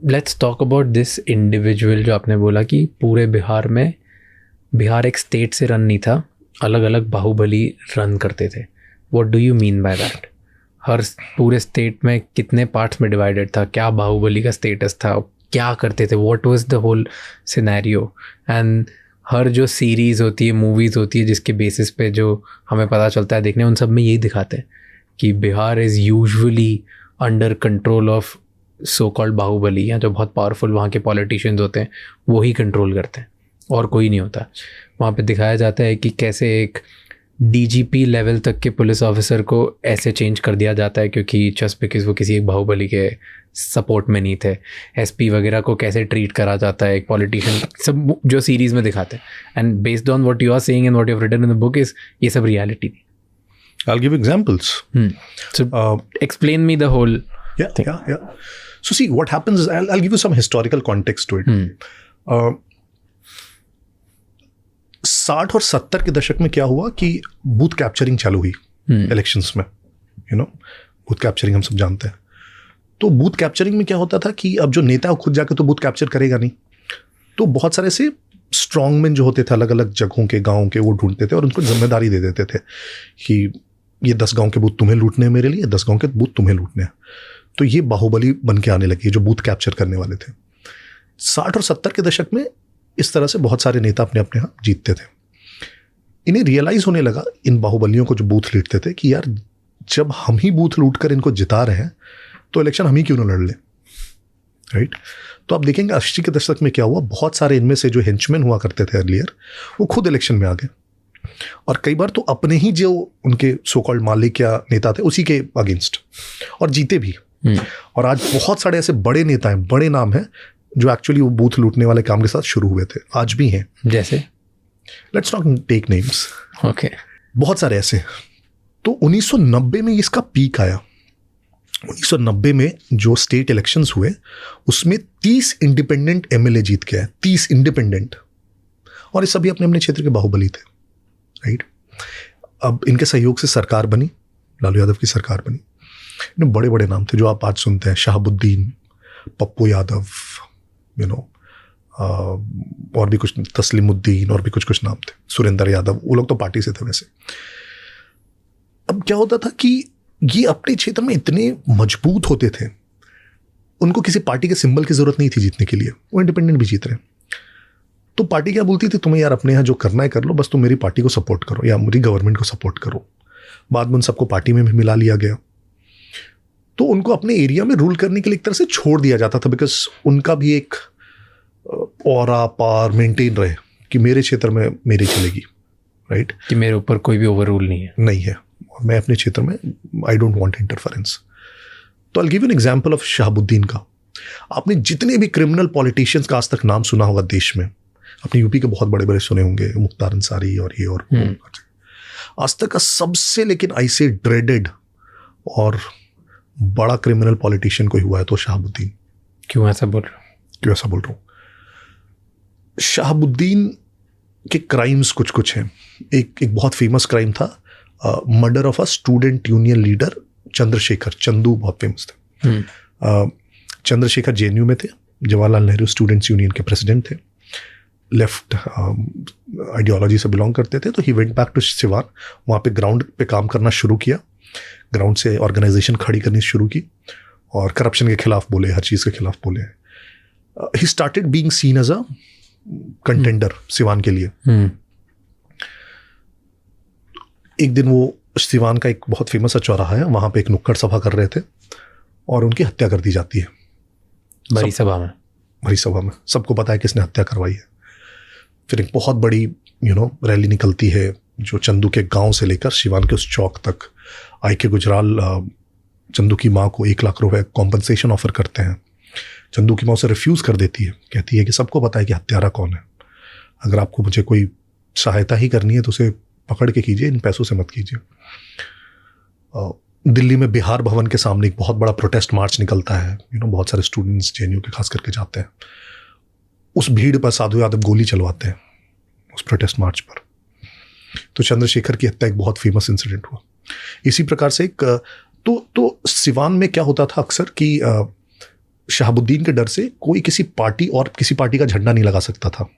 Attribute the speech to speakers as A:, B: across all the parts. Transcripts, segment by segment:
A: Let's talk about this individual जो आपने बोला कि पूरे बिहार में, बिहार एक स्टेट से रन नहीं था, अलग अलग बाहुबली रन करते थे. What do you mean by that? हर पूरे स्टेट में कितने पार्ट्स में डिवाइडेड था? क्या बाहुबली का स्टेटस था? क्या करते थे? What was the whole scenario? And हर जो सीरीज़ होती है, मूवीज़ होती है, जिसके बेसिस पे जो हमें पता चलता है देखने, उन सब में यही दिखाते हैं कि Bihar is usually under control of so called bahubali, या जो बहुत पावरफुल वहाँ के पॉलिटिशियंस होते हैं वो ही कंट्रोल करते हैं और कोई नहीं होता. वहाँ पे दिखाया जाता है कि कैसे एक डीजीपी लेवल तक के पुलिस ऑफिसर को ऐसे चेंज कर दिया जाता है क्योंकि जस्ट बिकॉज वो किसी एक बाहुबली के सपोर्ट में नहीं थे. एसपी वगैरह को कैसे ट्रीट करा जाता है एक पॉलिटिशियन, सब जो सीरीज़ में दिखाते हैं. And based on what you are saying and what you have written in the book is ये सब रियलिटी थी.
B: I'll give examples.
A: So explain me the whole thing.
B: Yeah. So see, what happens is I'll give you some historical context to it. 60 और 70 के दशक में क्या हुआ कि बूथ कैप्चरिंग चालू हुई इलेक्शंस में. बूथ कैप्चरिंग हम सब जानते हैं. तो बूथ कैप्चरिंग में क्या होता था कि अब जो नेता खुद जाके तो बूथ कैप्चर करेगा नहीं, तो बहुत सारे ऐसे स्ट्रॉन्गमैन जो होते थे अलग अलग जगहों के, गाँव के, वो ढूंढते थे और उनको जिम्मेदारी दे देते थे कि ये 10 गांव के बूथ तुम्हें लूटने हैं मेरे लिए, 10 गांव के बूथ तुम्हें लूटने हैं. तो ये बाहुबली बन के आने लगी जो बूथ कैप्चर करने वाले थे. 60 और 70 के दशक में इस तरह से बहुत सारे नेता अपने अपने यहाँ जीतते थे. इन्हें रियलाइज होने लगा, इन बाहुबलियों को जो बूथ लूटते थे, कि यार जब हम ही बूथ लूट कर इनको जिता रहे हैं तो इलेक्शन हम ही क्यों ना लड़ लें. राइट. तो आप देखेंगे 80 के दशक में क्या हुआ, बहुत सारे इनमें से जो हेंचमैन हुआ करते थे अर्लियर, वो खुद इलेक्शन में आ गए और कई बार तो अपने ही जो उनके सो कॉल्ड मालिक या नेता थे उसी के अगेंस्ट, और जीते भी. और आज बहुत सारे ऐसे बड़े नेता हैं, बड़े नाम हैं जो एक्चुअली वो बूथ लूटने वाले काम के साथ शुरू हुए थे, आज भी हैं.
A: जैसे
B: let's not take names.
A: Okay.
B: बहुत सारे ऐसे. तो 1990 में इसका पीक आया. 1990 में जो स्टेट इलेक्शंस हुए उसमें 30 इंडिपेंडेंट एमएलए जीत के आए. 30 इंडिपेंडेंट, और ये सभी अपने अपने क्षेत्र के बाहुबली थे. राइट. अब इनके सहयोग से सरकार बनी, लालू यादव की सरकार बनी. इनमें बड़े बड़े नाम थे जो आप आज सुनते हैं, शहाबुद्दीन, पप्पू यादव, और भी कुछ, तस्लीमुद्दीन, और भी कुछ नाम थे, सुरेंद्र यादव. वो लोग तो पार्टी से थे वैसे. अब क्या होता था कि ये अपने क्षेत्र में इतने मजबूत होते थे, उनको किसी पार्टी के सिंबल की जरूरत नहीं थी जीतने के लिए. वो इंडिपेंडेंट भी जीत रहे हैं. तो पार्टी क्या बोलती थी, तुम्हें यार अपने यहाँ जो करना है कर लो, बस तुम मेरी पार्टी को सपोर्ट करो या मेरी गवर्नमेंट को सपोर्ट करो. बाद में उन सबको पार्टी में भी मिला लिया गया. तो उनको अपने एरिया में रूल करने के लिए एक तरह से छोड़ दिया जाता था, बिकॉज उनका भी एक ऑरा पावर मेंटेन रहे कि मेरे क्षेत्र में मेरी चलेगी. राइट.
A: कि मेरे ऊपर कोई भी ओवर रूल नहीं है
B: और मैं अपने क्षेत्र में आई डोंट वांट इंटरफेरेंस. तो I give an example of Shahabuddin का. आपने जितने भी क्रिमिनल पॉलिटिशियंस का आज तक नाम सुना होगा देश में, अपने यूपी के बहुत बड़े बड़े सुने होंगे, मुख्तार अंसारी और ये और आज तक का सबसे, लेकिन ऐसे ड्रेडेड और बड़ा क्रिमिनल पॉलिटिशियन कोई हुआ है तो शहाबुद्दीन.
A: क्यों ऐसा बोल रहा हूँ? शहाबुद्दीन
B: के क्राइम्स कुछ हैं. एक बहुत फेमस क्राइम था, murder of a student union leader Chandrashekhar. Chandu बहुत फेमस थे. चंद्रशेखर जेएनयू में थे, जवाहरलाल नेहरू स्टूडेंट्स यूनियन के प्रेसिडेंट थे, लेफ्ट आइडियोलॉजी से बिलोंग करते थे. तो he went back to Siwan, वहाँ पे ग्राउंड पे काम करना शुरू किया, ग्राउंड से ऑर्गेनाइजेशन खड़ी करनी शुरू की और करप्शन के खिलाफ बोले, हर चीज़ के खिलाफ बोले. He started being seen as a contender Siwan के लिए. एक दिन वो सिवान का एक बहुत फेमस चौराहा है, वहाँ पे एक नुक्कड़ सभा कर रहे थे और उनकी हत्या कर दी जाती है
A: भरी सभा में.
B: सबको पता है किसने हत्या करवाई है. फिर एक बहुत बड़ी रैली निकलती है जो चंदू के गांव से लेकर सिवान के उस चौक तक. आई.के. गुजराल चंदू की माँ को 1 लाख रुपए कॉम्पनसेशन ऑफर करते हैं. चंदू की माँ उसे रिफ्यूज़ कर देती है, कहती है कि सबको पता है कि हत्यारा कौन है, अगर आपको मुझे कोई सहायता ही करनी है तो उसे पकड़ के कीजिए, इन पैसों से मत कीजिए. दिल्ली में बिहार भवन के सामने एक बहुत बड़ा प्रोटेस्ट मार्च निकलता है. बहुत सारे स्टूडेंट्स जेएनयू के खास करके जाते हैं. उस भीड़ पर साधु यादव गोली चलवाते हैं उस प्रोटेस्ट मार्च पर. तो चंद्रशेखर की हत्या एक बहुत फेमस इंसिडेंट हुआ. इसी प्रकार से एक तो सिवान में क्या होता था अक्सर कि शहाबुद्दीन के डर से कोई किसी पार्टी और किसी पार्टी का झंडा नहीं लगा सकता था।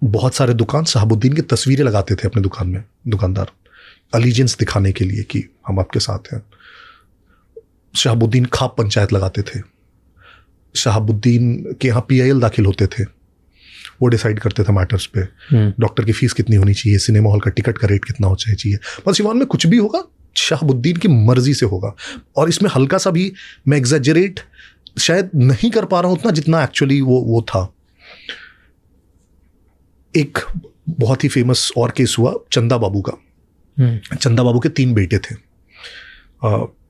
B: बहुत सारे दुकान शहाबुद्दीन की तस्वीरें लगाते थे अपने दुकान में, दुकानदार, अलीजेंस दिखाने के लिए कि हम आपके साथ हैं। शहाबुद्दीन खाप पंचायत लगाते थे। शहाबुद्दीन के यहाँ PIL दाखिल होते थे, वो डिसाइड करते थे मैटर्स पे। डॉक्टर की फीस कितनी होनी चाहिए, सिनेमा हॉल का टिकट का रेट कितना होना चाहिए। बस ईवान में कुछ भी होगा शहाबुद्दीन की मर्जी से होगा। और इसमें हल्का सा भी मैं एग्जैजरेट शायद नहीं कर पा रहा हूं उतना जितना एक्चुअली वो था। एक बहुत ही फेमस और केस हुआ चंदा बाबू का। चंदा बाबू के 3 बेटे थे।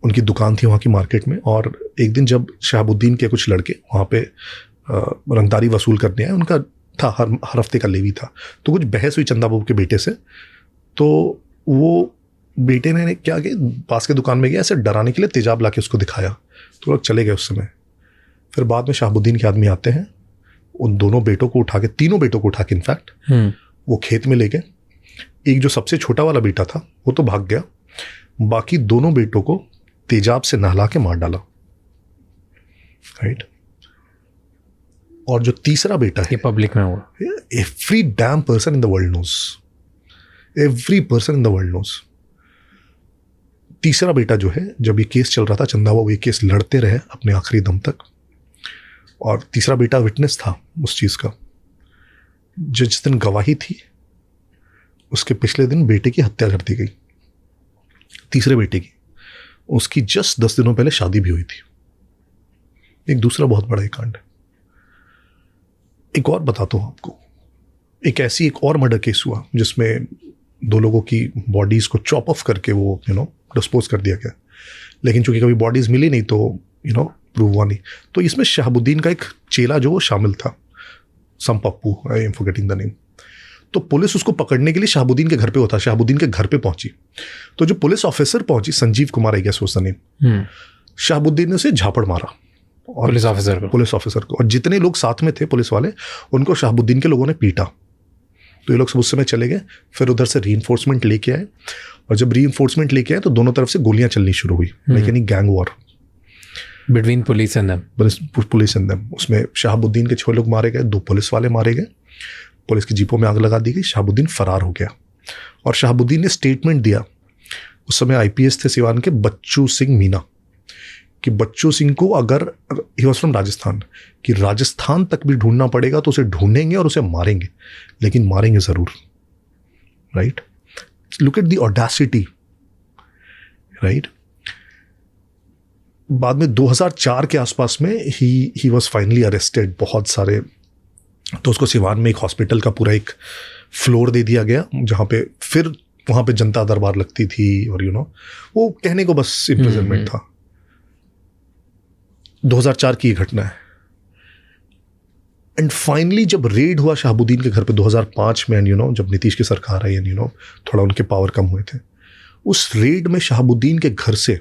B: उनकी दुकान थी वहाँ की मार्केट में, और एक दिन जब शहाबुद्दीन के कुछ लड़के वहाँ पे रंगदारी वसूल करने आए, उनका था हर हफ्ते का लेवी था, तो कुछ बहस हुई चंदा बाबू के बेटे से। तो वो बेटे ने क्या किया, पास के दुकान में गया, ऐसे डराने के लिए तेजाब ला के उसको दिखाया, तो लोग चले गए उस समय। फिर बाद में शहाबुद्दीन के आदमी आते हैं, उन दोनों बेटों को उठा के, तीनों बेटों को उठा के इनफैक्ट वो खेत में ले गए। एक जो सबसे छोटा वाला बेटा था वो तो भाग गया, बाकी दोनों बेटों को तेजाब से नहला के मार डाला, राइट। और जो तीसरा बेटा है,
A: ये पब्लिक में हुआ।
B: Every damn person in the world knows, every person in the world knows. तीसरा बेटा जो है, जब ये केस चल रहा था, चंदा बाबू ये केस लड़ते रहे अपने आखिरी दम तक, और तीसरा बेटा विटनेस था उस चीज का। जिस दिन गवाही थी उसके पिछले दिन बेटे की हत्या कर दी गई, तीसरे बेटे की। उसकी जस्ट 10 दिनों पहले शादी भी हुई थी। एक दूसरा बहुत बड़ा कांड है। एक और बताता हूं आपको, एक और मर्डर केस हुआ जिसमें 2 लोगों की बॉडीज को चॉप ऑफ करके वो डिस्पोज कर दिया गया, लेकिन चूंकि कभी बॉडीज मिली नहीं तो प्रूव हुआ नहीं। तो इसमें शहाबुद्दीन का एक चेला जो वो शामिल था, some Pappu, I am forgetting the name. तो पुलिस उसको पकड़ने के लिए शहाबुद्दीन के घर पे होता, शहाबुद्दीन के घर पे पहुंची। तो जो पुलिस ऑफिसर पहुंची, संजीव कुमार आई गेस उसका नेम, शहाबुद्दीन ने उसे झापड़ मारा, और पुलिस ऑफिसर को, और जितने लोग साथ में थे पुलिस वाले, उनको शहाबुद्दीन के लोगों ने पीटा। तो ये लोग सब उस समय चले गए। फिर उधर से रीइंफोर्समेंट लेके आए, और जब रीइंफोर्समेंट लेके आए तो दोनों तरफ से गोलियां चलनी शुरू हुई, यानी gang war
A: between police and them.
B: उसमें शहाबुद्दीन के 6 लोग मारे गए, 2 पुलिस वाले मारे गए, पुलिस की जीपों में आग लगा दी गई, शहाबुद्दीन फरार हो गया। और शहाबुद्दीन ने स्टेटमेंट दिया, उस समय IPS थे सिवान के बच्चू सिंह मीना, कि बच्चू सिंह को अगर, ही वॉज फ्रॉम राजस्थान, कि राजस्थान तक भी ढूंढना पड़ेगा तो उसे ढूंढेंगे और उसे मारेंगे, लेकिन मारेंगे जरूर, right. Look at the audacity, right. बाद में 2004 के आसपास में ही वॉज फाइनली अरेस्टेड। बहुत सारे, तो उसको सिवान में एक हॉस्पिटल का पूरा एक फ्लोर दे दिया गया, जहाँ पे फिर वहाँ पे जनता दरबार लगती थी, और वो कहने को बस इम्प्रिजनमेंट था। 2004 की ये घटना है। एंड फाइनली जब रेड हुआ शहाबुद्दीन के घर पे 2005 में, एंड जब नीतीश की सरकार आई, एंड थोड़ा उनके पावर कम हुए थे, उस रेड में शहाबुद्दीन के घर से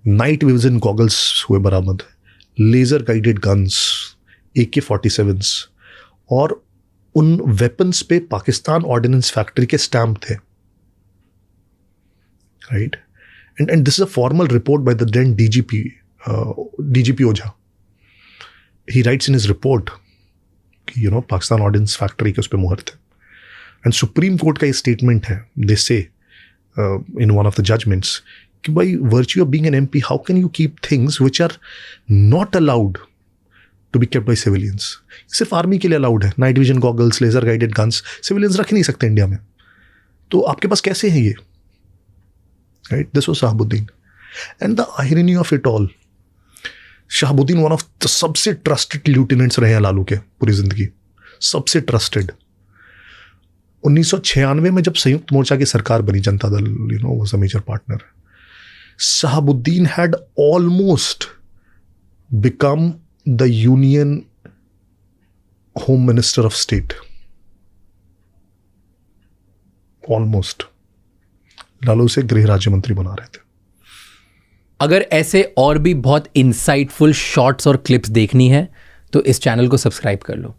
B: नाइट विजन गॉगल्स हुए बरामद, लेजर गाइडेड गन्स, AK-47s, और उन वेपन्स पे पाकिस्तान ऑर्डिनेंस फैक्ट्री के स्टैम्प थे, right. And this is a formal report by the then DGP Ojha. He writes in his report कि पाकिस्तान ऑर्डिनेंस फैक्ट्री के उस पर मुहर थे। एंड सुप्रीम कोर्ट का ये स्टेटमेंट है, they say in one of the judgements, कि by virtue of being an MP, how can you keep things which are not allowed to be kept by civilians. सिर्फ army के लिए allowed है, night vision goggles, laser guided guns, civilians रख ही नहीं सकते India में, तो आपके पास कैसे है ये, right. This was Shahabuddin. And the irony of it all, Shahabuddin one of the सबसे ट्रस्टेड ल्यूटेनेंट्स रहे हैं लालू के पूरी जिंदगी, सबसे ट्रस्टेड। 1996 में जब संयुक्त मोर्चा की सरकार बनी, Janata Dal was a major partner, Shahabuddin had almost become the Union Home Minister of State. Almost. Lalu से गृह राज्य मंत्री बना रहे थे।
A: अगर ऐसे और भी बहुत इंसाइटफुल शॉर्ट्स और क्लिप्स देखनी है तो इस चैनल को सब्सक्राइब कर लो।